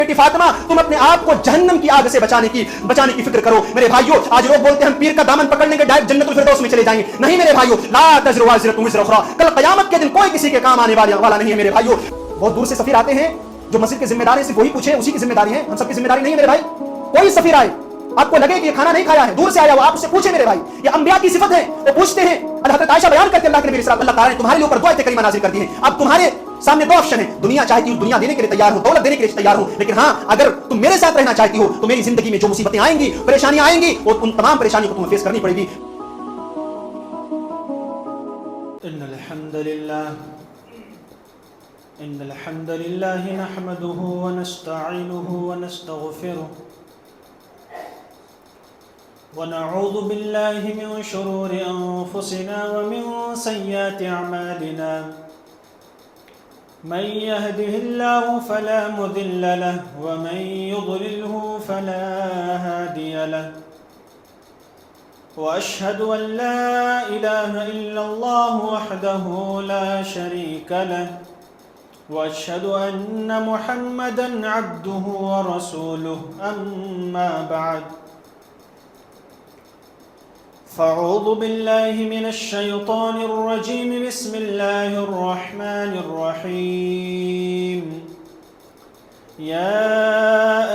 بیٹی فاطمہ تم اپنے آپ کو جہنم کی آگ سے بچانے کی فکر کرو. میرے بھائیو آج لوگ بولتے ہیں ہم پیر کا دامن پکڑ لیں گے ڈائریکٹ جنت الفردوس میں چلے جائیں گے. نہیں میرے بھائیو، لا تزر وازرۃ وزر اخری. کل قیامت کے دن کوئی کسی کے کام آنے والا نہیں ہے میرے بھائیو. بہت دور سے سفیر آتے ہیں، جو مسجد کے ذمہ دار ہیں صرف وہی پوچھیں، اسی کی ذمہ داری ہے، ہم سب کی ذمہ داری نہیں ہے میرے بھائی. کوئی سفیر آئے آپ کو لگے کہ یہ کھانا نہیں کھایا ہے، دور سے آیا ہوا، آپ اس سے پوچھیں میرے بھائی. یہ انبیاء کی صفت ہے، وہ پوچھتے ہیں. حضرت عائشہ بیان کرتے اللہ کے نبی صلی اللہ تعالیٰ نے تمہارے اوپر دو آیتیں کریمہ نازل کر دی ہیں. اب تمہارے سامنے دو آپشن ہیں. دنیا چاہتی ہو دنیا دینے کے لیے تیار ہو، دولت دینے کے لیے تیار ہو، لیکن ہاں اگر تم میرے ساتھ رہنا چاہتی ہو تو میری زندگی میں جو مصیبتیں آئیں گی، پریشانیاں آئیں گی، وہ ان تمام پریشانیوں کو تمہیں فیس کرنی پڑے گی. ان الحمد لله نحمده ونستعينه ونستغفره ونعوذ بالله من شرور انفسنا ومن سيئات اعمالنا. من يهده الله فلا مضل له ومن يضلله فلا هادي له. واشهد ان لا اله الا الله وحده لا شريك له واشهد ان محمدا عبده ورسوله. اما بعد فاعوذ بالله من الشيطان الرجيم. بسم الله الرحمن الرحيم. يا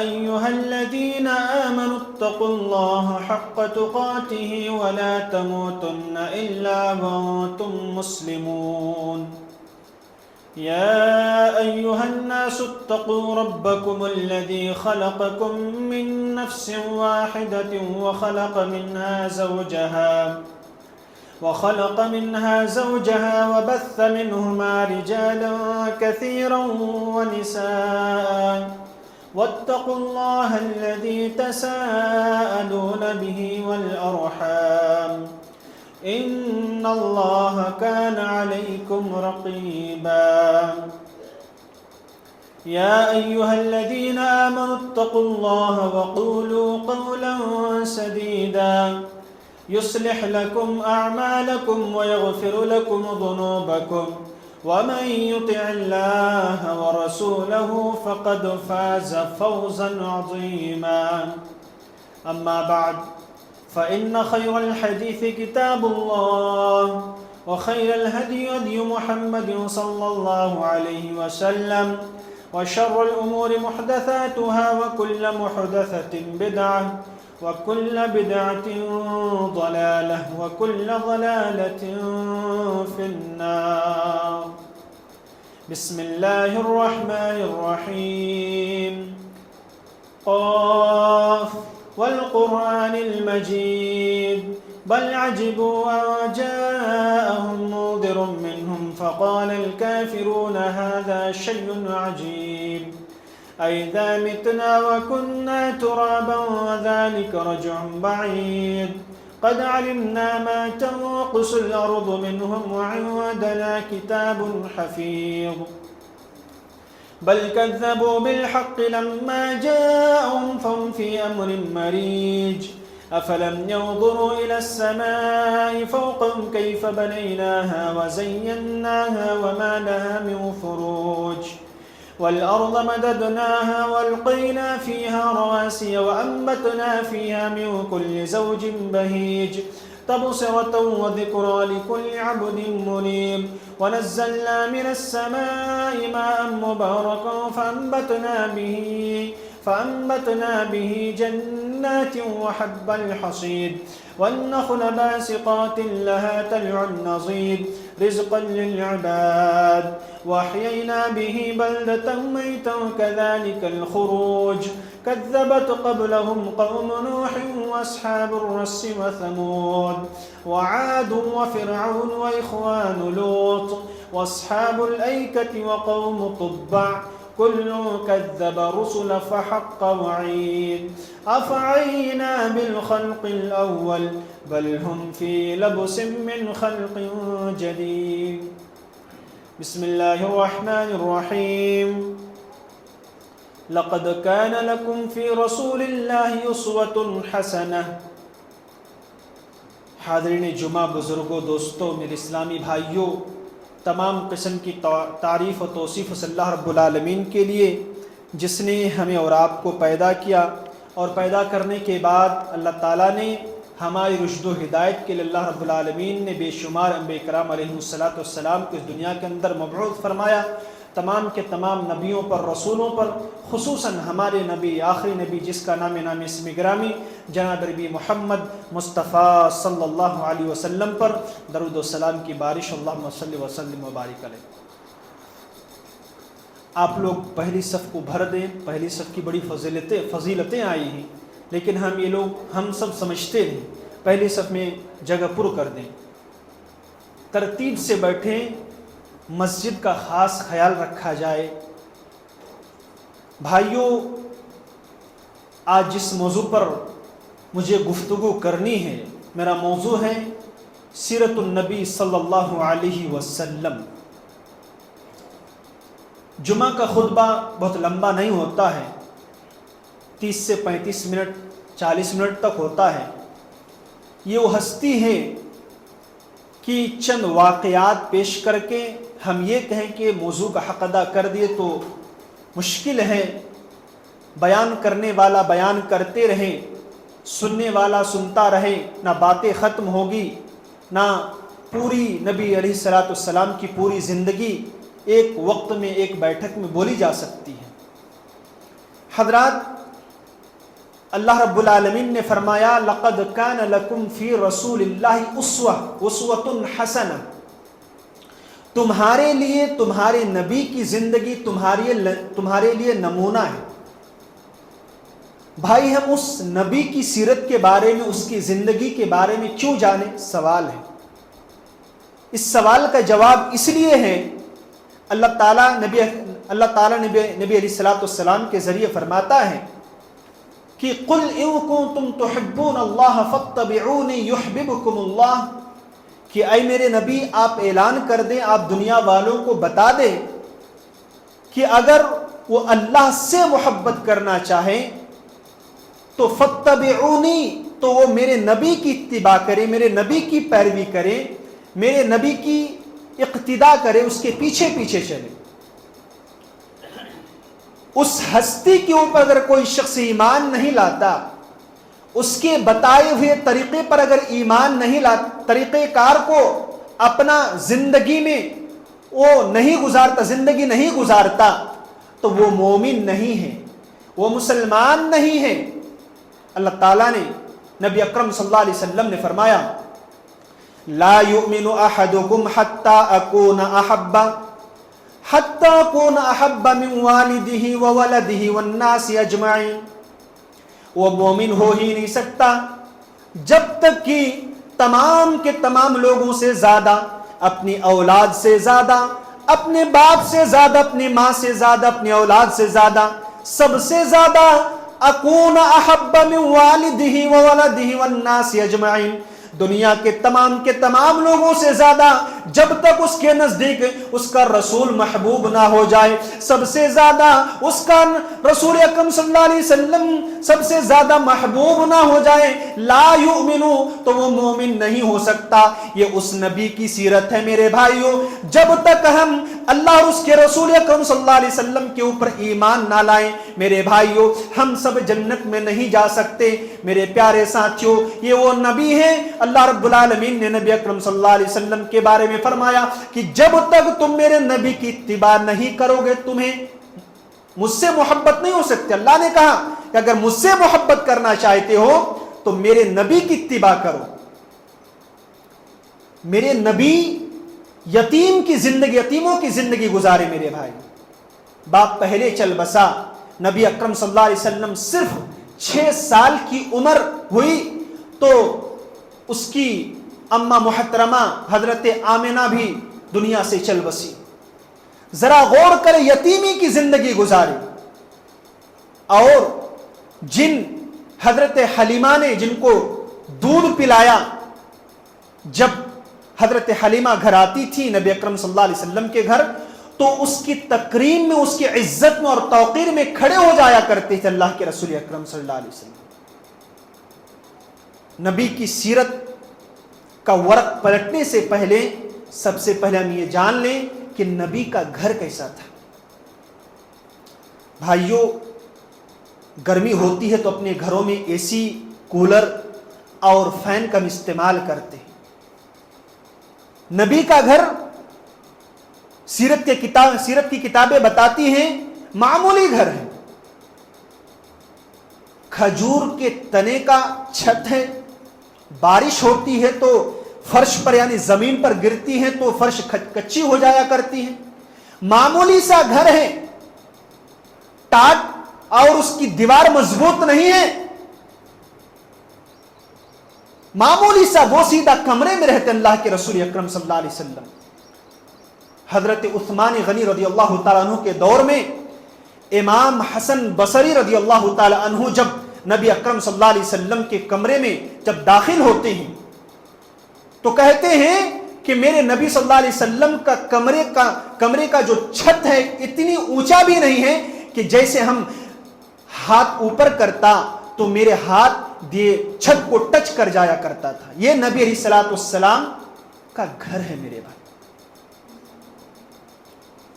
ايها الذين امنوا اتقوا الله حق تقاته ولا تموتن الا وانتم مسلمون. يا أيها الناس اتقوا ربكم الذي خلقكم من نفس واحدة وخلق منها زوجها وبث منهما رجالا كثيرا ونساء. واتقوا الله الذي تساءلون به والأرحام إن الله كان عليكم رقيبا. يا أيها الذين آمنوا اتقوا الله وقولوا قولا سديدا يصلح لكم أعمالكم ويغفر لكم ذنوبكم ومن يطع الله ورسوله فقد فاز فوزا عظيما. أما بعد فإن خير الحديث كتاب الله وخير الهدي هدي محمد صلى الله عليه وسلم وشر الأمور محدثاتها وكل محدثة بدعة وكل بدعة ضلالة وكل ضلالة في النار. بسم الله الرحمن الرحيم. قاف والقرآن المجيد بل عجبوا أن جاءهم منذر منهم فقال الكافرون هذا شيء عجيب أئذا متنا وكنا ترابا ذلك رجع بعيد قد علمنا ما تنقص الأرض منهم وعندنا كتاب حفيظ بل كذبوا بالحق لما جاءهم فهم في أمر مريج أفلم ينظروا إلى السماء فوقهم كيف بنيناها وزيناها وما لها من فروج والأرض مددناها والقينا فيها رواسي وأنبتنا فيها من كل زوج بهيج تبصرة وذكرى لكل عبد منيب ونزلنا من السماء ماء مباركا فأنبتنا به جنات وحب الحصيد والنخل باسقات لها تلع نضيد رزقا للعباد وأحيينا به بلدة ميتا كذلك الخروج كذبت قبلهم قوم نوح وأصحاب الرس وثمود وعاد وفرعون وإخوان لوط وأصحاب الأيكة وقوم طبع كل كذب رسل فحق وعيد أفعينا بالخلق الأول بل هم في لبس من خلق جديد. بسم الله الرحمن الرحيم. لقد كان لكم في رسول الله أسوة حسنة. حاضرین جمعہ، بزرگوں، دوستوں، میرے اسلامی بھائیوں، تمام قسم کی تعریف و توصیف صلی اللہ رب العالمین کے لیے جس نے ہمیں اور آپ کو پیدا کیا اور پیدا کرنے کے بعد اللہ تعالیٰ نے ہماری رشد و ہدایت کے لیے اللہ رب العالمین نے بے شمار انبیاء کرام علیہ السلام کو اس دنیا کے اندر مبعوث فرمایا. تمام کے تمام نبیوں پر، رسولوں پر، خصوصاً ہمارے نبی، آخری نبی جس کا نام اسم گرامی جناب نبی محمد مصطفیٰ صلی اللہ علیہ وسلم پر درود و سلام کی بارش. اللہم صلی وسلم وبارک علیہ. آپ لوگ پہلی صف کو بھر دیں. پہلی صف کی بڑی فضیلتیں آئی ہیں، لیکن ہم سب سمجھتے نہیں. پہلی صف میں جگہ پر کر دیں، ترتیب سے بیٹھیں، مسجد کا خاص خیال رکھا جائے. بھائیوں، آج جس موضوع پر مجھے گفتگو کرنی ہے، میرا موضوع ہے سیرت النبی صلی اللہ علیہ وسلم. جمعہ کا خطبہ بہت لمبا نہیں ہوتا ہے، 30 سے 35 منٹ 40 منٹ تک ہوتا ہے. یہ وہ ہستی ہے کہ چند واقعات پیش کر کے ہم یہ کہیں کہ موضوع کا حق ادا کر دیے تو مشکل ہے. بیان کرنے والا بیان کرتے رہے، سننے والا سنتا رہے، نہ باتیں ختم ہوگی، نہ پوری نبی علیہ السلام کی پوری زندگی ایک وقت میں ایک بیٹھک میں بولی جا سکتی ہے. حضرات، اللہ رب العالمین نے فرمایا لقد کان لکم فی رسول اللہ اسوۃ حسنہ. تمہارے لیے تمہارے نبی کی زندگی تمہارے لیے نمونہ ہے. بھائی، ہم اس نبی کی سیرت کے بارے میں، اس کی زندگی کے بارے میں کیوں جانیں؟ سوال ہے. اس سوال کا جواب اس لیے ہے، اللہ تعالیٰ نبی علیہ السلام کے ذریعے فرماتا ہے کہ قل ان کنتم تحبون اللہ فاتبعونی یحببکم اللہ، کہ اے میرے نبی آپ اعلان کر دیں، آپ دنیا والوں کو بتا دیں کہ اگر وہ اللہ سے محبت کرنا چاہیں تو فاتبعونی، تو وہ میرے نبی کی اتباع کریں، میرے نبی کی پیروی کریں، میرے نبی کی اقتداء کریں، اس کے پیچھے پیچھے چلیں. اس ہستی کے اوپر اگر کوئی شخص ایمان نہیں لاتا، اس کے بتائے ہوئے طریقے پر اگر ایمان نہیں لاتا، طریقہ کار کو اپنا زندگی میں وہ نہیں گزارتا، زندگی نہیں گزارتا، تو وہ مومن نہیں ہے، وہ مسلمان نہیں ہے. اللہ تعالیٰ نے، نبی اکرم صلی اللہ علیہ وسلم نے فرمایا لا یؤمن احدکم حتی اکون احب من والدہ وولدہ والناس اجمعین. وہ مومن ہو ہی نہیں سکتا جب تک کہ تمام کے تمام لوگوں سے زیادہ، اپنی اولاد سے زیادہ، اپنے باپ سے زیادہ، اپنی ماں سے زیادہ، اپنی اولاد سے زیادہ، سب سے زیادہ اکون احب من والدہ وولدہ والناس اجمعین، دنیا کے تمام لوگوں سے زیادہ جب تک اس کے نزدیک اس کا رسول محبوب نہ ہو جائے، سب سے زیادہ اس کا رسول اکرم صلی اللہ علیہ وسلم سب سے زیادہ محبوب نہ ہو جائے، لا یؤمنو، تو وہ مومن نہیں ہو سکتا. یہ اس نبی کی سیرت ہے میرے بھائیوں. جب تک ہم اللہ اور اس کے رسول اکرم صلی اللہ علیہ وسلم کے اوپر ایمان نہ لائیں میرے بھائیوں، ہم سب جنت میں نہیں جا سکتے. میرے پیارے ساتھیوں، یہ وہ نبی ہیں، اللہ رب العالمین نے نبی اکرم صلی اللہ علیہ وسلم کے بارے میں فرمایا کہ جب تک تم میرے نبی کی اتباع نہیں کرو گے تمہیں مجھ سے محبت نہیں ہو سکتی. اللہ نے کہا کہ اگر مجھ سے محبت کرنا چاہتے ہو تو میرے نبی کی اتباع کرو. میرے نبی یتیموں کی زندگی گزارے میرے بھائی. باپ پہلے چل بسا. نبی اکرم صلی اللہ علیہ وسلم صرف 6 سال کی عمر ہوئی تو اس کی اماں محترمہ حضرت آمنہ بھی دنیا سے چل بسی. ذرا غور کرے، یتیمی کی زندگی گزاری. اور جن حضرت حلیمہ نے جن کو دودھ پلایا، جب حضرت حلیمہ گھر آتی تھی نبی اکرم صلی اللہ علیہ وسلم کے گھر، تو اس کی تکریم میں، اس کی عزت میں اور توقیر میں کھڑے ہو جایا کرتے تھے اللہ کے رسول اکرم صلی اللہ علیہ وسلم. نبی کی سیرت کا ورق پلٹنے سے پہلے سب سے پہلے ہم یہ جان لیں کہ نبی کا گھر کیسا تھا. بھائیوں گرمی ہوتی ہے تو اپنے گھروں میں اے سی کولر اور فین کا استعمال کرتے ہیں. نبی کا گھر سیرت کی کتابیں بتاتی ہیں معمولی گھر ہے. کھجور کے تنے کا چھت ہے, بارش ہوتی ہے تو فرش پر یعنی زمین پر گرتی ہے تو فرش کچی ہو جایا کرتی ہے. معمولی سا گھر ہے, ٹاٹ اور اس کی دیوار مضبوط نہیں ہے, معمولی سا وہ سیدھا کمرے میں رہتے اللہ کے رسول اکرم صلی اللہ علیہ وسلم. حضرت عثمان غنی رضی اللہ تعالیٰ عنہ کے دور میں امام حسن بصری رضی اللہ تعالیٰ عنہ جب نبی اکرم صلی اللہ علیہ وسلم کے کمرے میں جب داخل ہوتے ہیں تو کہتے ہیں کہ میرے نبی صلی اللہ علیہ وسلم کا کمرے کا جو چھت ہے اتنی اونچا بھی نہیں ہے کہ جیسے ہم ہاتھ اوپر کرتا تو میرے ہاتھ دیے چھت کو ٹچ کر جایا کرتا تھا. یہ نبی علیہ الصلوۃ والسلام کا گھر ہے میرے بھائی.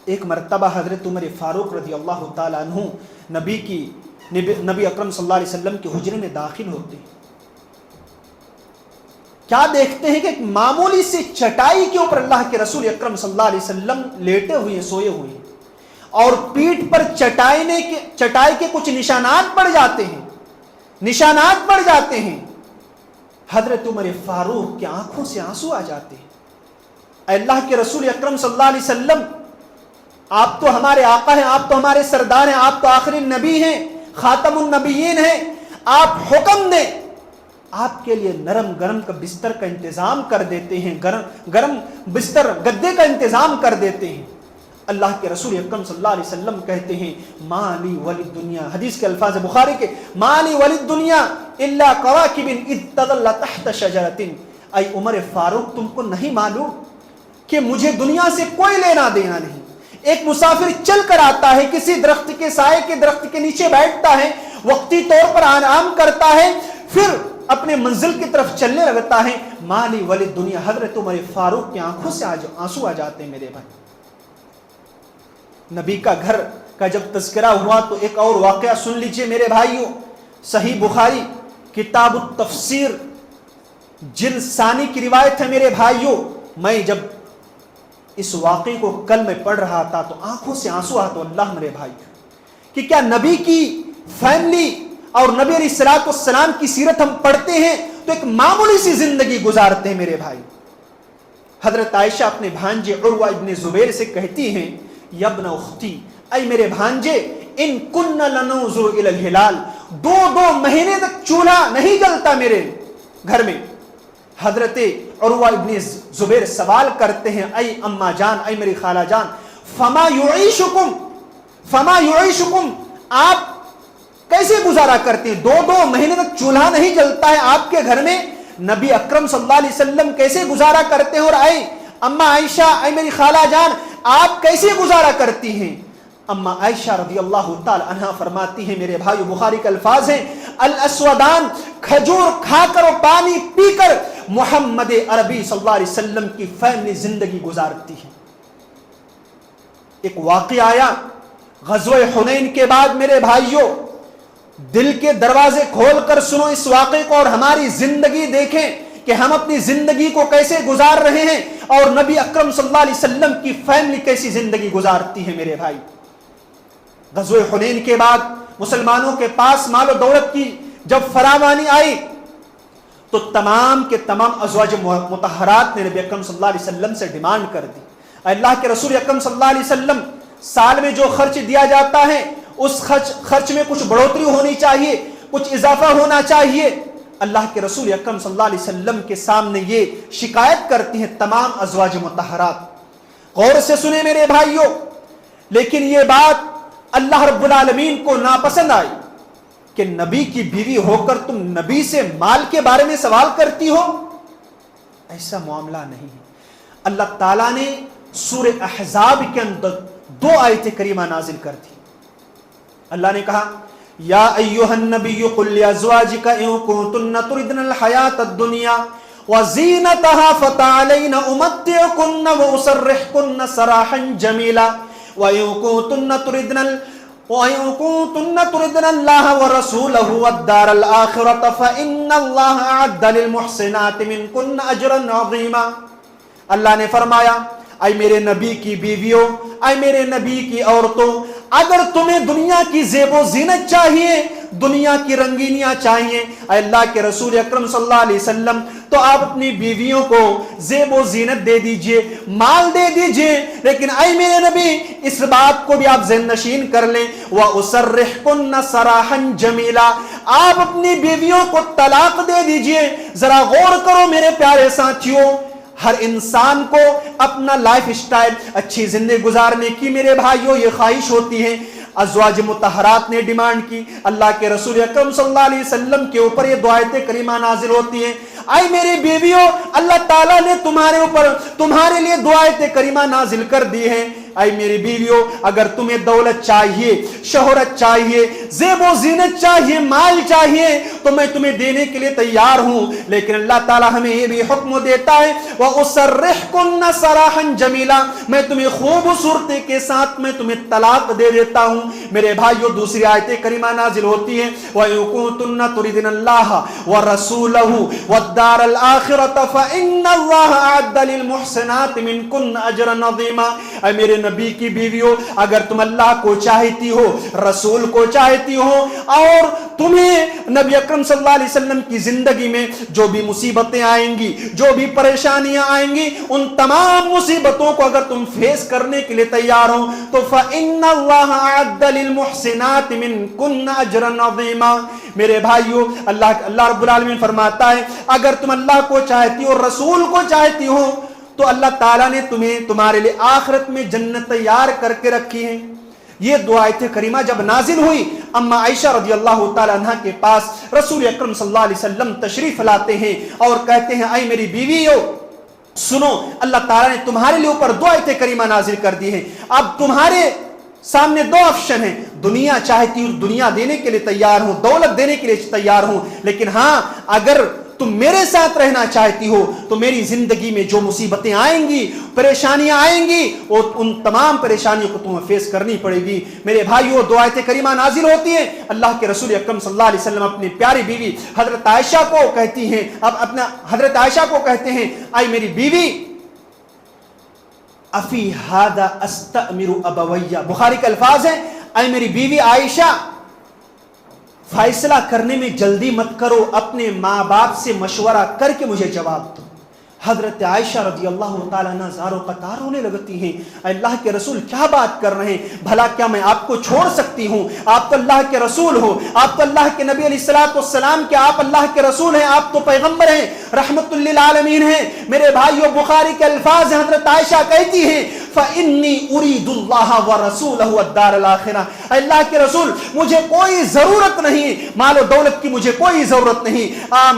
ایک مرتبہ حضرت عمر فاروق رضی اللہ تعالیٰ عنہ نبی اکرم صلی اللہ علیہ وسلم کے حجرے میں داخل ہوتے ہیں. کیا دیکھتے ہیں کہ ایک معمولی سی چٹائی کے اوپر اللہ کے رسول اکرم صلی اللہ علیہ وسلم لیٹے ہوئے سوئے ہوئے ہیں اور پیٹھ پر چٹائی کے کچھ نشانات پڑ جاتے ہیں. حضرت عمر فاروق کی آنکھوں سے آنسو آ جاتے ہیں. اے اللہ کے رسول اکرم صلی اللہ علیہ وسلم, آپ تو ہمارے آقا ہیں, آپ تو ہمارے سردار ہیں, آپ تو آخری نبی ہیں, خاتم النبیین ہیں, آپ حکم دیں. آپ کے لیے نرم گرم کا بستر کا انتظام کر دیتے ہیں, گرم بستر گدے کا انتظام کر دیتے ہیں. اللہ کے رسول اکرم صلی اللہ علیہ وسلم کہتے ہیں مالی ولی دنیا, حدیث کے الفاظ بخاری کے, مالی ولی دنیا الا کواکب اذ تظل تحت شجرۃ. اے عمر فاروق, تم کو نہیں معلوم کہ مجھے دنیا سے کوئی لینا دینا نہیں. ایک مسافر چل کر آتا ہے, کسی درخت کے سائے کے درخت کے نیچے بیٹھتا ہے, وقتی طور پر آرام کرتا ہے, پھر اپنے منزل کی طرف چلنے لگتا ہے. مالی ولی دنیا. حضرت عمر فاروق کی آنکھوں سے آنسو آ جاتے ہیں میرے بھائی. نبی کا گھر کا جب تذکرہ ہوا تو ایک اور واقعہ سن لیجئے میرے بھائیوں. صحیح بخاری کتاب التفسیر جلد ثانی کی روایت ہے میرے بھائیوں. میں جب اس واقعے کو کل میں پڑھ رہا تھا تو آنکھوں سے آنسو آتا. اللہ میرے بھائی, کہ کیا نبی کی فیملی اور نبی علیہ الصلوۃ والسلام کی سیرت ہم پڑھتے ہیں تو ایک معمولی سی زندگی گزارتے ہیں میرے بھائی. حضرت عائشہ اپنے بھانجے عروہ ابن زبیر سے کہتی ہیں یا ابن اختی, اے میرے بھانجے, ان کن لننظر الی الہلال, 2 مہینے تک چولہا نہیں جلتا میرے گھر میں. حضرت عروہ ابن زبیر سوال کرتے ہیں اے اماں جان, اے میری خالہ جان, فما یعیشکم, آپ کیسے گزارا کرتے ہیں؟ 2 مہینے تک چولہا نہیں جلتا ہے آپ کے گھر میں, نبی اکرم صلی اللہ علیہ وسلم کیسے گزارا کرتے ہیں؟ اور اے اماں عائشہ, اے میری خالہ جان, آپ کیسے گزارا کرتی ہیں؟ اماں عائشہ رضی اللہ تعالی عنہا فرماتی ہیں میرے بھائی, بخاری کے الفاظ ہیں, الاسودان, کھجور کھا کر اور پانی پی کر محمد عربی صلی اللہ علیہ وسلم کی فیملی زندگی گزارتی ہے. ایک واقعہ آیا غزوہ حنین کے بعد میرے بھائیوں, دل کے دروازے کھول کر سنو اس واقعے کو اور ہماری زندگی دیکھیں کہ ہم اپنی زندگی کو کیسے گزار رہے ہیں اور نبی اکرم صلی اللہ علیہ وسلم کی فیملی کیسی زندگی گزارتی ہے میرے بھائی. غزوہ حنین کے بعد مسلمانوں کے پاس مال و دولت کی جب فراوانی آئی تو تمام کے تمام ازواج مطہرات نے نبی اکرم صلی اللہ علیہ وسلم سے ڈیمانڈ کر دی, اللہ کے رسول اکرم صلی اللہ علیہ وسلم, سال میں جو خرچ دیا جاتا ہے اس خرچ میں کچھ بڑھوتری ہونی چاہیے, کچھ اضافہ ہونا چاہیے. اللہ کے رسول اکرم صلی اللہ علیہ وسلم کے سامنے یہ شکایت کرتی ہیں تمام ازواج مطہرات. غور سے سنیں میرے بھائیوں, لیکن یہ بات اللہ رب العالمین کو ناپسند آئی کہ نبی کی بیوی ہو کر تم نبی سے مال کے بارے میں سوال کرتی ہو. ایسا معاملہ نہیں ہے. اللہ تعالیٰ نے سورہ احزاب کے اندر 2 آیتیں کریمہ نازل کر دی. اللہ نے کہا یا ایھا النبی قل لازواجک ان کنتن تردن الحیاۃ الدنیا وزینتها فتعالین امتعکن واسرحکن سراحا جمیلا وان کنتن تردن وَإِن كُنتُنَّ تُرِدْنَ اللَّهَ وَرَسُولَهُ وَالدَّارَ الْآخِرَةَ فَإِنَّ اللَّهَ أَعَدَّ لِلْمُحْسِنَاتِ مِنكُنَّ أَجْرًا عَظِيمًا۔ اللہ نے فرمایا اے میرے نبی کی بیویوں، اے میرے نبی کی عورتوں، اگر تمہیں دنیا کی زیب و زینت چاہیے، دنیا کی رنگینیاں چاہیے، اے اللہ کے رسول اکرم صلی اللہ علیہ وسلم، تو آپ اپنی بیویوں کو زیب و زینت دے دیجئے، مال دے دیجئے، لیکن اے میرے نبی اس بات کو بھی آپ ذہن نشین کر لیں، وَأُسَرِّحْكُنَّ سَرَاحًا جَمِيلًا، آپ اپنی بیویوں کو طلاق دے دیجئے۔ ذرا غور کرو میرے پیارے ساتھیوں، ہر انسان کو اپنا لائف اسٹائل، اچھی زندگی گزارنے کی میرے بھائیوں یہ خواہش ہوتی ہے۔ ازواج مطہرات نے ڈیمانڈ کی، اللہ کے رسول اکرم صلی اللہ علیہ وسلم کے اوپر یہ دعائت کریمہ نازل ہوتی ہیں، اے میری بیویوں اللہ تعالیٰ نے تمہارے اوپر تمہارے لیے دعائت کریمہ نازل کر دی ہے۔ اے میری بیویوں اگر تمہیں دولت چاہیے، شہرت چاہیے، زیب و زینت چاہیے، مال چاہیے تو میں تمہیں دینے کے لیے تیار ہوں، لیکن اللہ تعالیٰ ہمیں یہ بھی حکم دیتا ہے وَأُسَرِّحْكُنَّ سَرَاحًا جَمِيلًا، میں تمہیں خوبصورتی کے ساتھ میں تمہیں طلاق دے دیتا ہوں۔ میرے بھائیوں دوسری آیت کریمہ نازل ہوتی ہے وَإِن كُنتُنَّ تُرِدْنَ اللَّهَ وَرَسُولَهُ وَالدَّارَ الْآخِرَةَ فَإِنَّ اللَّهَ أَعَدَّ لِلْمُحْسِنَاتِ مِنكُنَّ أَجْرًا عَظِيمًا۔ اے میرے نبی کی بیویوں اگر تم اللہ کو چاہتی ہو، رسول کو چاہتی ہو، اور تمہیں نبی اکرم صلی اللہ علیہ وسلم کی زندگی میں جو بھی مصیبتیں آئیں گی، جو بھی پریشانیاں آئیں گی، ان تمام مصیبتوں کو اگر تم فیس کرنے کے لیے تیار ہو تو فَإِنَّ اللَّهَ أَعَدَّ لِلْمُحْسِنَاتِ مِنكُنَّ أَجْرًا عَظِيمًا۔ میرے بھائیوں اللہ رب العالمین فرماتا ہے اگر تم اللہ کو چاہتی ہو، رسول کو چاہتی ہو، تو اللہ تعالیٰ نے تمہیں تمہارے لیے آخرت میں جنت تیار کر کے رکھی ہے۔ یہ دعائت کریمہ جب نازل ہوئی، اما عائشہ رضی اللہ تعالیٰ عنہ کے پاس رسول اکرم صلی اللہ علیہ وسلم تشریف لاتے ہیں اور کہتے ہیں اے میری بیویو سنو، اللہ تعالیٰ نے تمہارے لیے اوپر دعائت کریمہ نازل کر دی ہے، اب تمہارے سامنے دو آپشن ہیں، دنیا چاہتی ہوں دنیا دینے کے لیے تیار ہوں، دولت دینے کے لیے تیار ہوں، لیکن ہاں اگر تم میرے ساتھ رہنا چاہتی ہو تو میری زندگی میں جو مصیبتیں آئیں گی، پریشانیاں آئیں گی، وہ ان تمام پریشانیوں کو تمہیں فیس کرنی پڑے گی۔ میرے بھائیو دعائت کریمہ نازل ہوتی ہے، اللہ کے رسول اکرم صلی اللہ علیہ وسلم اپنی پیاری بیوی حضرت عائشہ کو کہتی ہیں، حضرت عائشہ کو کہتے ہیں اے میری بیوی افی ھذا استأمر ابویہ، بخاری کے الفاظ ہیں اے میری بیوی عائشہ فیصلہ کرنے میں جلدی مت کرو، اپنے ماں باپ سے مشورہ کر کے مجھے جواب دو۔ حضرت عائشہ رضی اللہ تعالیٰ عنہ زاروں قطار ہونے لگتی ہیں، اللہ کے رسول کیا بات کر رہے ہیں، بھلا کیا میں آپ کو چھوڑ سکتی ہوں؟ آپ تو اللہ کے رسول ہو، آپ تو اللہ کے نبی علیہ السلام کے، آپ اللہ کے رسول ہیں، آپ تو پیغمبر ہیں، رحمت للعالمین ہیں۔ میرے بھائیو بخاری کے الفاظ ہیں، حضرت عائشہ کہتی ہیں فَإِنِّي أُرِيدُ اللَّهَ وَرَسُولَهُ وَالدَّارَ الْآخِرَةَ، اللہ کے رسول مجھے کوئی ضرورت نہیں، مال و دولت کی مجھے کوئی ضرورت نہیں،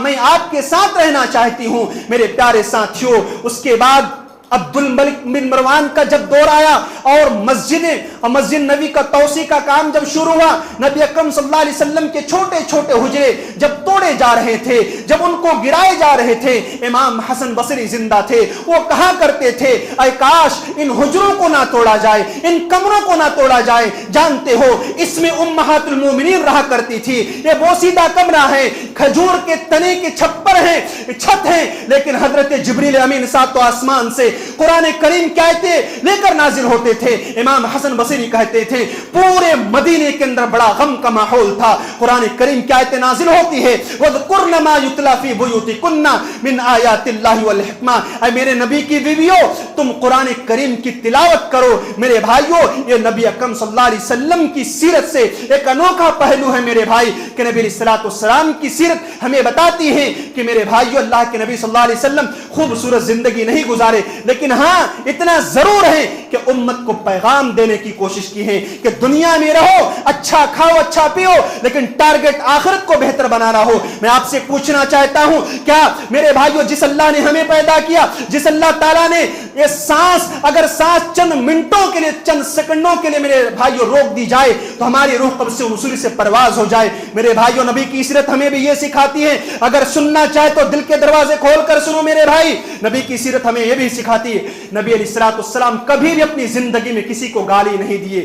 میں آپ کے ساتھ رہنا چاہتی ہوں۔ میرے پیارے ساتھیوں اس کے بعد عبد الملک بن مروان کا جب دور آیا اور مسجد نبی کا توسیع کا کام جب شروع ہوا، نبی اکرم صلی اللہ علیہ وسلم کے چھوٹے چھوٹے حجرے جب توڑے جا رہے تھے، جب ان کو گرائے جا رہے تھے، امام حسن بصری زندہ تھے، وہ کہا کرتے تھے اے کاش ان حجروں کو نہ توڑا جائے، ان کمروں کو نہ توڑا جائے، جانتے ہو اس میں امہات المومنین رہا کرتی تھی، یہ بوسیدہ کمرہ ہے، کھجور کے تنے کے چھپر ہیں، چھت ہیں، لیکن حضرت جبریل امین ساتوں آسمان سے قرآن کریم کی آیتیں لے کر نازل ہوتے تھے۔ امام حسن بصری کہتے تھے پورے مدینے کے اندر بڑا غم کا ماحول تھا، قرآن کریم کی آیتیں نازل ہوتی ہے وَذْكُرْنَ مَا يُتْلَى فِي بُيُوتِكُنَّ مِنْ آیَاتِ اللَّهِ وَالْحِکْمَةِ، اے میرے نبی کی بیویوں تم قرآن کریم کی تلاوت کرو۔ میرے بھائیوں یہ نبی اکرم صلی اللہ علیہ وسلم کی سیرت سے ایک انوکھا پہلو ہے میرے بھائی کہ نبی علیہ السلام کی سیرت ہمیں بتاتی ہے کہ میرے بھائیوں اللہ کے نبی صلی اللہ علیہ وسلم خوبصورت زندگی نہیں گزارے، لیکن ہاں اتنا ضرور ہے کہ امت کو پیغام دینے کی کوشش کی ہے کہ دنیا میں رہو، اچھا کھاؤ، اچھا پیو، لیکن ٹارگٹ آخرت کو بہتر بنانا ہو۔ میں آپ سے پوچھنا چاہتا ہوں کیا میرے بھائیوں جس اللہ نے ہمیں پیدا کیا، جس اللہ تعالیٰ نے یہ سانس اگر سانس چند منٹوں کے لیے، چند سیکنڈوں کے لیے میرے بھائیوں روک دی جائے تو ہماری روح قبض سے وصولی سے پرواز ہو جائے۔ میرے بھائیوں نبی کی سیرت ہمیں بھی یہ سکھاتی ہے، اگر سننا چاہے تو دل کے دروازے کھول کر سنو میرے بھائی۔ نبی کی سیرت ہمیں یہ بھی سکھاتی ہے، نبی علیہ السلام کبھی بھی اپنی زندگی میں کسی کو گالی نہیں دیے،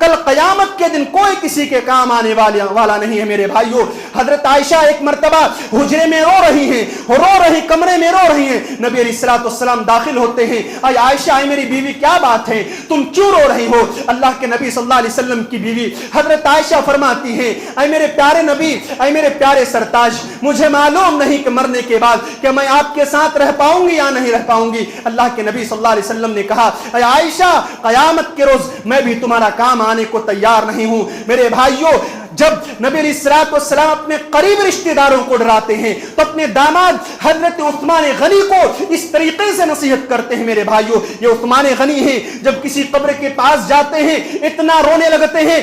کل قیامت کے دن کوئی کسی کے کام آنے والا نہیں ہے میرے بھائیوں۔ حضرت عائشہ ایک مرتبہ حجرے میں رو رہی کمرے میں رو رہی ہیں، نبی علیہ الصلوۃ والسلام داخل ہوتے ہیں، اے عائشہ، اے میری بیوی کیا بات ہے، تم کیوں رو رہی ہو؟ اللہ کے نبی صلی اللہ علیہ وسلم کی بیوی حضرت عائشہ فرماتی ہیں، اے میرے پیارے نبی، اے میرے پیارے سرتاج، مجھے معلوم نہیں کہ مرنے کے بعد کہ میں آپ کے ساتھ رہ پاؤں گی یا نہیں رہ پاؤں گی۔ اللہ کے نبی صلی اللہ علیہ وسلم نے کہا، اے عائشہ، قیامت کے روز میں بھی تمہارا کام آنے کو تیار نہیں ہوں۔ میرے بھائیوں، جب نبی علیہ الصلوۃ والسلام اپنے قریب رشتہ داروں کو ڈراتے ہیں تو اپنے داماد حضرت عثمان غنی کو اس طریقے سے نصیحت کرتے ہیں۔ میرے بھائیوں، یہ عثمان غنی ہیں، جب کسی قبر کے پاس جاتے ہیں اتنا رونے لگتے ہیں،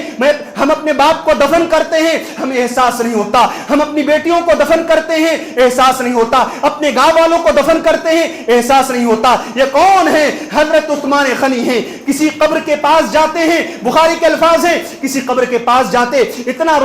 ہم اپنے باپ کو دفن کرتے ہیں ہمیں احساس نہیں ہوتا، ہم اپنی بیٹیوں کو دفن کرتے ہیں احساس نہیں ہوتا، اپنے گاؤں والوں کو دفن کرتے ہیں احساس نہیں ہوتا۔ یہ کون ہے؟ حضرت عثمان غنی ہیں۔ کسی قبر کے پاس جاتے ہیں، بخاری کے الفاظ ہیں، کسی قبر کے پاس جاتے اتنا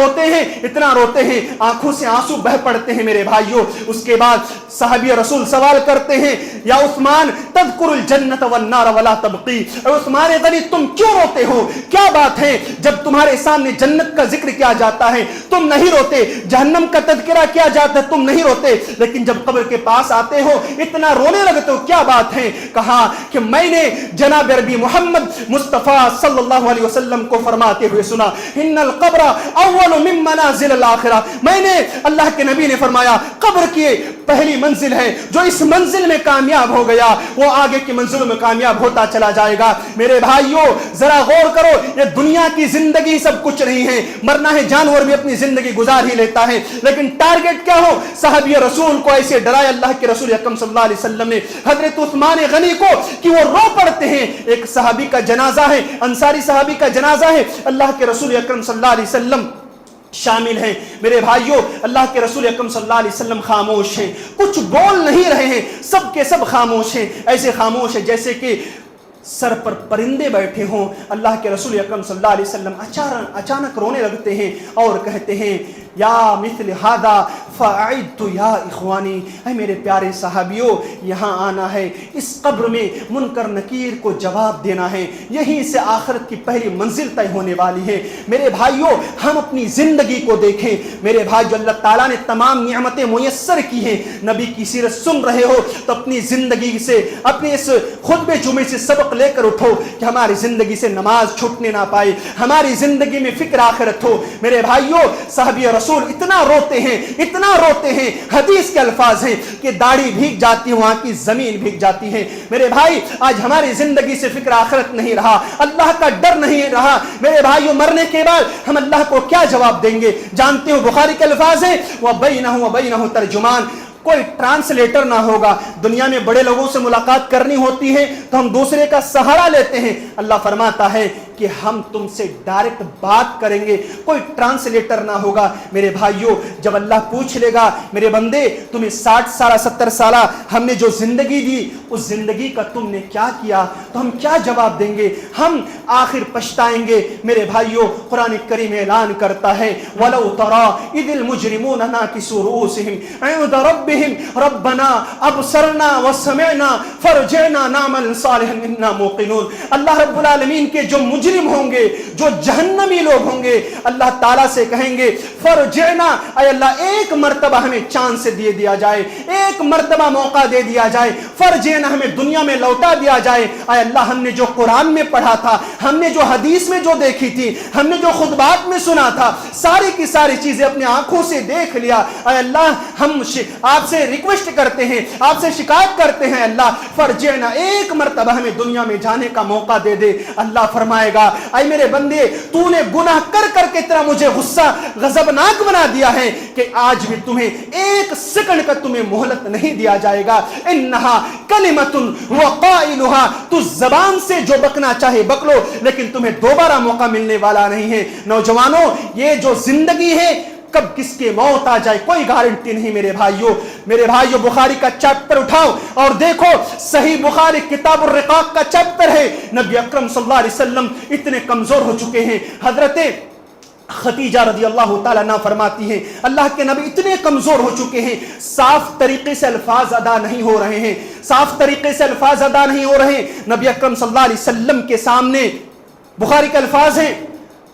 روتے ہیں آنکھوں سے آنسو بہ پڑتے ہیں میرے بھائیوں۔ اس کے بعد صحابی رسول سوال کرتے ہیں، یا عثمان تذکر الجنت والنار ولا تبقی، اے عثمان غنی تم کیوں روتے ہو؟ کیا بات ہے جب تمہارے سامنے جنت کا ذکر کیا جاتا ہے تم نہیں روتے، جہنم کا تذکرہ کیا جاتا ہے تم نہیں روتے، لیکن جب قبر کے پاس آتے ہو اتنا رونے لگتے ہو، کیا بات ہے؟ کہا کہ میں نے جناب عربی محمد مصطفیٰ صلی اللہ علیہ وسلم کو فرماتے ہوئے سنا، ان القبر اول من منازل الاخرہ، میں نے اللہ کے نبی نے فرمایا قبر کی پہلی منزل ہے، جو اس منزل میں کامیاب ہو گیا وہ آگے کی منزلوں میں کامیاب ہوتا چلا جائے گا۔ میرے بھائیوں ذرا غور کرو، یہ دنیا کی زندگی سب کچھ نہیں ہے، مرنا ہے، جانور بھی اپنی زندگی گزار ہی لیتا ہے، لیکن ٹارگٹ کیا ہو؟ صحابی رسول کو ایسے ڈرایا اللہ کے رسول اکرم صلی اللہ علیہ وسلم نے حضرت عثمان غنی کو کہ وہ رو پڑتے ہیں۔ ایک صحابی کا جنازہ ہے، انصاری صحابی کا جنازہ ہے، اللہ کے رسول اکرم صلی اللہ علیہ وسلم شامل ہیں۔ میرے بھائیوں، اللہ کے رسول اکرم صلی اللہ علیہ وسلم خاموش ہیں، کچھ بول نہیں رہے ہیں، سب کے سب خاموش ہیں، ایسے خاموش ہیں جیسے کہ سر پر پرندے بیٹھے ہوں۔ اللہ کے رسول اکرم صلی اللہ علیہ وسلم اچانک رونے لگتے ہیں اور کہتے ہیں، یا مثل ہذا فاعدت یا اخوانی، اے میرے پیارے صحابیوں، یہاں آنا ہے، اس قبر میں منکر نکیر کو جواب دینا ہے، یہیں سے آخرت کی پہلی منزل طے ہونے والی ہے۔ میرے بھائیوں، ہم اپنی زندگی کو دیکھیں۔ میرے بھائیو، اللہ تعالیٰ نے تمام نعمتیں میسر کی ہیں، نبی کی سیرت سن رہے ہو تو اپنی زندگی سے، اپنے اس خطبہ جمعے سے سبق لے کر اٹھو کہ ہماری زندگی سے نماز چھوٹنے نہ پائے، ہماری زندگی میں فکر آخرت ہو۔ میرے بھائیوں، صحابی رسول اتنا روتے ہیں، حدیث کے الفاظ ہیں کہ داڑھی بھیگ جاتی ہے، وہاں کی زمین بھیگ جاتی ہے۔ میرے بھائی، آج ہماری زندگی سے فکر آخرت نہیں رہا، اللہ کا ڈر نہیں رہا۔ میرے بھائیوں، مرنے کے بعد ہم اللہ کو کیا جواب دیں گے؟ جانتے ہو بخاری کے الفاظ ہیں، وَبَيْنَهُ وَبَيْنَهُ ترجمان، کوئی ٹرانسلیٹر نہ ہوگا۔ دنیا میں بڑے لوگوں سے ملاقات کرنی ہوتی ہے تو ہم دوسرے کا سہارا لیتے ہیں، اللہ فرماتا ہے کہ ہم تم سے ڈائریکٹ بات کریں گے، کوئی ٹرانسلیٹر نہ ہوگا۔ میرے بھائیوں، جب اللہ پوچھ لے گا، میرے بندے تمہیں 60 سالہ 70 سالہ ہم نے جو زندگی دی، اس زندگی کا تم نے کیا کیا، تو ہم کیا جواب دیں گے؟ ہم آخر پچھتائیں گے۔ میرے بھائیوں، قرآن کریم اعلان کرتا ہے، وَلَوْ تَرَى إِذِ الْمُجْرِمُونَ نَاكِسُو رُؤُوسِهِمْ عِنْدَ رَبِّهِمْ رَبَّنَا أَبْصَرْنَا وَسَمِعْنَا فَارْجِعْنَا نَعْمَلْ صَالِحًا إِنَّا مُوقِنُونَ۔ اللہ رب العالمین کے جو مجرم ہوں گے، جو جہنمی لوگ ہوں گے، اللہ تعالیٰ سے کہیں گے، فرجعنا، اے اللہ ایک مرتبہ ہمیں چانس سے دیا جائے، ایک مرتبہ موقع دے دیا جائے، فرجعنا ہمیں دنیا میں لوٹا دیا جائے۔ اے اللہ، ہم نے جو قرآن میں پڑھا تھا، ہم نے جو حدیث میں جو دیکھی تھی، ہم نے جو خطبات میں سنا تھا، ساری کی ساری چیزیں اپنے آنکھوں سے دیکھ لیا۔ اے اللہ، ہم آپ سے ریکویسٹ کرتے ہیں، آپ سے شکایت کرتے ہیں، اللہ فرجعنا، ایک مرتبہ ہمیں دنیا میں جانے کا موقع دے دے۔ اللہ فرمائے گا، اے میرے بندے، تو نے گناہ کر کر کے طرح مجھے غصہ غضبناک بنا دیا ہے کہ آج بھی تمہیں ایک سیکنڈ کا تمہیں مہلت نہیں دیا جائے گا۔ انہا کلمۃ وقائلھا، تو زبان سے جو بکنا چاہے بک لو، لیکن تمہیں دوبارہ موقع ملنے والا نہیں ہے۔ نوجوانوں، یہ جو زندگی ہے، کب کس کے موت آ جائے کوئی گارنٹی نہیں۔ میرے بھائیوں، بخاری کا چیپٹر اٹھاؤ اور دیکھو، صحیح بخاری کتاب الرقاق کا چیپٹر ہے۔ نبی اکرم صلی اللہ علیہ وسلم اتنے کمزور ہو چکے ہیں، حضرت خدیجہ رضی اللہ تعالیٰ عنہ فرماتی ہیں، اللہ کے نبی اتنے کمزور ہو چکے ہیں، صاف طریقے سے الفاظ ادا نہیں ہو رہے ہیں، نبی اکرم صلی اللہ علیہ وسلم کے سامنے، بخاری کے الفاظ ہیں،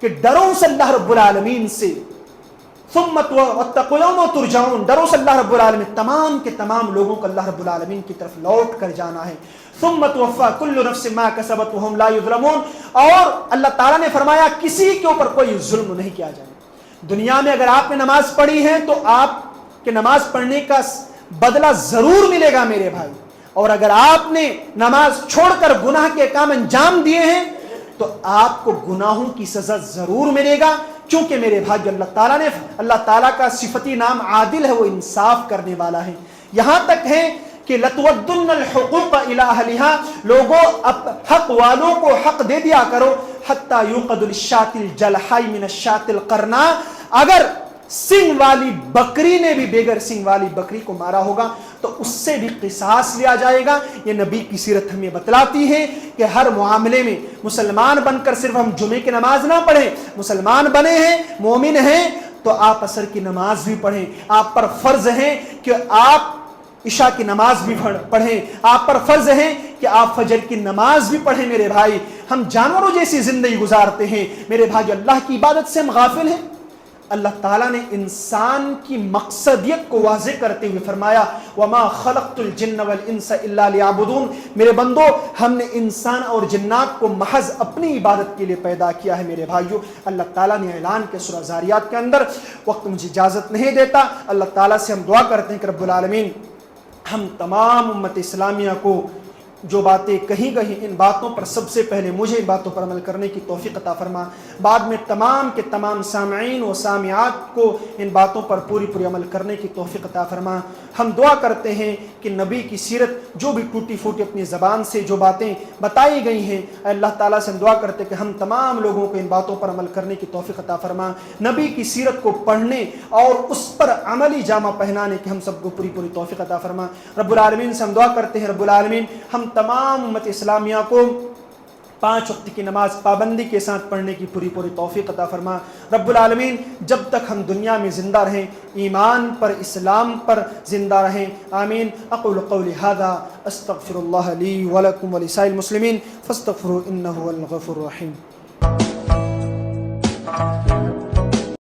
کہ ڈرو سے اللہ رب العالمین سے، ثم واتقوا یوما ترجعون، ڈرو سے اللہ رب العالمین، تمام کے تمام لوگوں کو اللہ رب العالمین کی طرف لوٹ کر جانا ہے، ثم توفی کل نفس ما کسبت وهم لا یظلمون، اور اللہ تعالیٰ نے فرمایا کسی کے اوپر کوئی ظلم نہیں کیا جائے گا۔ دنیا میں اگر آپ نے نماز پڑھی ہے تو آپ کے نماز پڑھنے کا بدلہ ضرور ملے گا میرے بھائی، اور اگر آپ نے نماز چھوڑ کر گناہ کے کام انجام دیے ہیں تو آپ کو گناہوں کی سزا ضرور ملے گا، کیونکہ میرے بھائی اللہ تعالیٰ کا صفتی نام عادل ہے، وہ انصاف کرنے والا ہے۔ یہاں تک ہے کہ لَتُوَدُّنَّ الْحُقُوقَ إِلَىٰ أَهْلِهَا، لوگوں حق والوں کو حق دے دیا کرو، حَتَّى يُوقَدُ لِلشَّاةِ الْجَلْحَىٰ مِنَ الشَّاةِ الْقَرْنَىٰ، اگر سنگ والی بکری نے بھی بغیر سنگ والی بکری کو مارا ہوگا تو اس سے بھی قصاص لیا جائے گا۔ یہ نبی کی سیرت ہمیں بتلاتی ہے کہ ہر معاملے میں مسلمان بن کر صرف ہم جمعے کی نماز نہ پڑھیں، مسلمان بنے ہیں، مومن ہیں تو آپ عصر کی نماز بھی پڑھیں، آپ پر فرض ہے کہ آپ عشاء کی نماز بھی پڑھیں، آپ پر فرض ہے کہ آپ فجر کی نماز بھی پڑھیں۔ میرے بھائی ہم جانوروں جیسی زندگی گزارتے ہیں میرے بھائی، اللہ کی عبادت سے ہم غافل ہیں۔ اللہ تعالیٰ نے انسان کی مقصدیت کو واضح کرتے ہوئے فرمایا وَمَا خَلَقْتُ الْجِنَّ وَالْإِنسَ إِلَّا لِيَعْبُدُونَ، میرے بندو ہم نے انسان اور جنات کو محض اپنی عبادت کے لیے پیدا کیا ہے۔ میرے بھائیو اللہ تعالیٰ نے اعلان کے سورہ زاریات کے اندر، وقت مجھے اجازت نہیں دیتا، اللہ تعالیٰ سے ہم دعا کرتے ہیں کہ رب العالمین ہم تمام امت اسلامیہ کو جو باتیں کہیں گئی ان باتوں پر سب سے پہلے مجھے ان باتوں پر عمل کرنے کی توفیق عطا فرما، بعد میں تمام کے تمام سامعین و سامعات کو ان باتوں پر پوری عمل کرنے کی توفیق عطا فرما۔ ہم دعا کرتے ہیں کہ نبی کی سیرت جو بھی ٹوٹی پھوٹی اپنی زبان سے جو باتیں بتائی گئی ہیں، اللہ تعالیٰ سے ہم دعا کرتے ہیں کہ ہم تمام لوگوں کو ان باتوں پر عمل کرنے کی توفیق عطا فرما، نبی کی سیرت کو پڑھنے اور اس پر عملی جامہ پہنانے کی ہم سب کو پوری توفیق عطا فرما۔ رب العالمین سے ہم دعا کرتے ہیں رب العالمین ہم تمام امت اسلامیہ کو 5 وقت کی نماز پابندی کے ساتھ پڑھنے کی پوری توفیق عطا فرما۔ رب العالمین جب تک ہم دنیا میں زندہ رہیں ایمان پر اسلام پر زندہ رہیں، آمین۔ اقول قولی ھذا استغفر اللہ لی ولکم ولسائر المسلمین فاستغفروا انہ هو الغفور الرحیم۔